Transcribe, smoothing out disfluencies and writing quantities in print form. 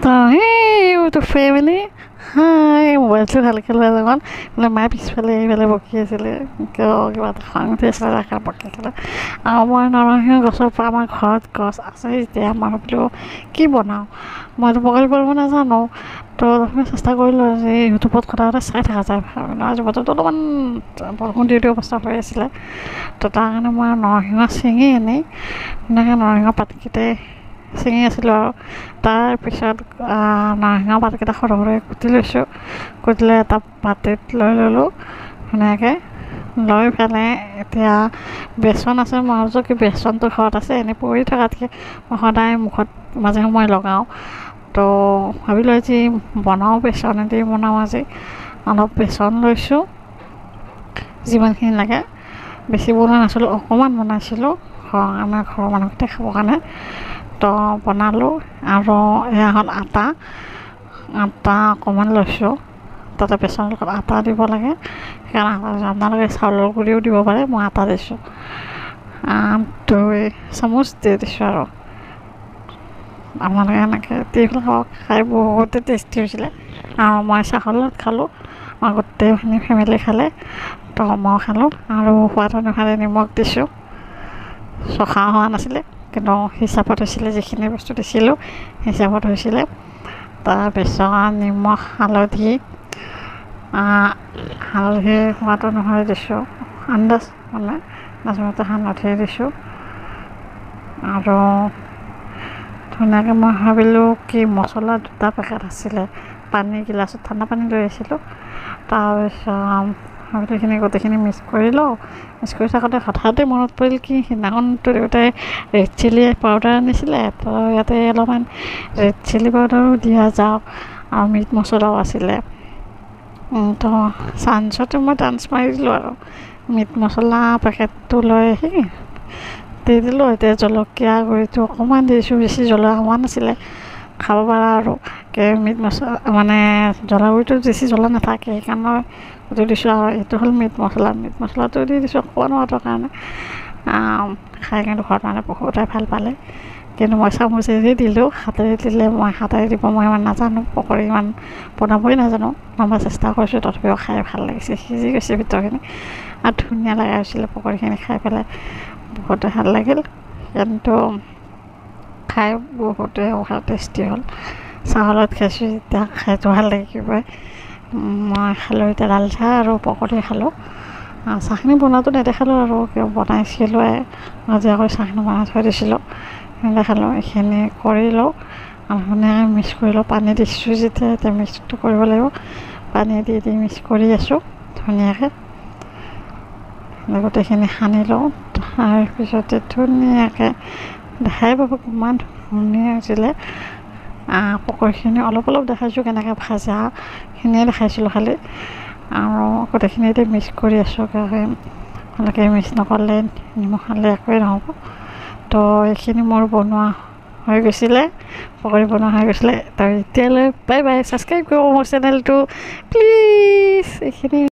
So, hey, YouTube family. হাই মোবাইলটো ভালকৈ লোৱা লগত মানে মায়ে পিছফালে এইফালে বকি আছিলে কিবা এটা খং উঠি আছিলে তাকে বকি আছিলে আৰু মই নৰসিংহ গছৰ পৰা আমাৰ ঘৰত গছ আছে যেতিয়া মই ভাবিলোঁ কি বনাওঁ মইতো বগৰী কৰিব নাজানো তো তথাপি চেষ্টা কৰিলোঁ যে ইউটিউবত কথা এটা চাই থকা যায় ভাবিলোঁ আজি বতৰটো অলপমান বৰষুণ দিওঁতে অৱস্থা হৈ আছিলে তো তাৰ কাৰণে মই নৰসিংহ ছিঙি আনি এনেকৈ নৰসিংহ পাতকেইটাই ছিঙি আছিলোঁ আৰু তাৰপিছত নৰসিংহ পাতকেইটা সৰু সৰুকৈ কুটি লৈছোঁ কুটি লৈ এটা পাতিত লৈ ল'লোঁ ধুনীয়াকৈ লৈ পেলাই এতিয়া বেচন আছে মই ভাবিছোঁ কি বেচনটো ঘৰত আছে এনেই পৰি থকাতকৈ মই সদায় মুখত মাজে সময়ে লগাওঁ তো ভাবিলোঁ আজি বনাওঁ বেচনেদি বনাওঁ আজি অলপ বেচন লৈছোঁ যিমানখিনি লাগে বেছি বনোৱা নাছিলোঁ অকণমান বনাইছিলোঁ আমাৰ ঘৰৰ মানুহকেইটা খাবৰ কাৰণে তো বনালোঁ আৰু এয়া হ'ল আটা অকণমান লৈছোঁ তাতে বেচনৰ লগত আটা দিব লাগে সেইকাৰণে আপোনালোকে চাউলৰ গুড়িও দিব পাৰে মই আটা দিছোঁ 2 চামুচ দি দিছোঁ আৰু আপোনালোকে এনেকৈ টিফিন খাই বহুতে টেষ্টি হৈছিলে আৰু মই চাহৰ লগত খালোঁ মই গোটেইখিনি ফেমিলি খালে তো মই খালোঁ আৰু সোৱাদ অনুসাৰে নিমখ দিছোঁ চখা হোৱা নাছিলে কিন্তু হিচাপত হৈছিলে যিখিনি বস্তু দিছিলোঁ হিচাপত হৈছিলে তাৰপিছত নিমখ হালধি সোৱাদ অনুসৰি দিছোঁ আন্দাজ মানে নাজমতে হালধি দিছোঁ আৰু ধুনীয়াকৈ মই ভাবিলোঁ কি মছলা 2টা পেকেট আছিলে পানী গিলাচত ঠাণ্ডা পানী লৈ আহিছিলোঁ তাৰপিছত সেইখিনি গোটেইখিনি মিক্স কৰি লওঁ মিক্স কৰি থাকোঁতে হঠাতে মনত পৰিল কি সিদিনাখনতো দেউতাই ৰেড চিলি পাউডাৰ আনিছিলে তো ইয়াতে অলপমান ৰেড চিলি পাউডাৰো দিয়া যাওক আৰু মিট মছলাও আছিলে তো চাঞ্চতে মই ডান্স মাৰি দিলোঁ আৰু মিট মছলা পেকেটটো লৈ আহি দি দিলোঁ এতিয়া জলকীয়া গুড়িটো অকণমান দিছোঁ বেছি জ্বলা হোৱা নাছিলে খাব পাৰা আৰু মিট মছলা মানে জ্বলা গুড়িটো বেছি জ্বলা নাথাকে সেইকাৰণে সেইটো দিছোঁ আৰু এইটো হ'ল মিট মছলাটো দি দিছোঁ অকণমান সোৱাদৰ কাৰণে খাই কিন্তু ঘৰত মানে বহুতে ভাল পালে কিন্তু মই চামুচেৰে দিলোঁ হাতেৰে দিলে মই হাতেৰে দিব মই ইমান নাজানো পকৰি ইমান বনাবই নাজানো মই চেষ্টা কৰিছোঁ তথাপিও খাই ভাল লাগিছে সিজি গৈছে ভিতৰখিনি আৰু ধুনীয়া লগা হৈছিলে পকৰিখিনি খাই পেলাই বহুতে ভাল লাগিল কিন্তু খাই বহুতে টেষ্টি হ'ল চাহৰ লগত খাইছোঁ যেতিয়া খাইটো ভাল লাগিবই মই খালোঁ এতিয়া লাল চাহ আৰু পকৰি খালোঁ চাহখিনি বনোৱাটো নেদেখালোঁ আৰু বনাইছিলোঁ আগতীয়াকৈ চাহখিনি বনাই থৈ দিছিলোঁ নেদেখালোঁ এইখিনি কৰি লওঁ ধুনীয়াকৈ মিক্স কৰি লওঁ পানী দিছোঁ যেতিয়া এতিয়া মিক্সটো কৰিব লাগিব পানী দি মিক্স কৰি আছোঁ ধুনীয়াকৈ গোটেইখিনি সানি লওঁ তাৰপিছতে ধুনীয়াকৈ দেখাই পাব কিমান ধুনীয়া হৈছিলে পকৰিখিনি অলপ দেখাইছোঁ কেনেকৈ ভাজাখিনিয়ে দেখাইছিলোঁ খালি আৰু গোটেইখিনি এতিয়া মিক্স কৰি আছোঁ ভালকৈ মিক্স নকৰিলে নিমখ খালে একোৱেই নহ'ব তো এইখিনি মোৰ বনোৱা হৈ গৈছিলে পকৰি বনোৱা হৈ গৈছিলে তো এতিয়ালৈ বাই বাই ছাবস্ক্ৰাইব কৰিব মোৰ চেনেলটো প্লিজ এইখিনি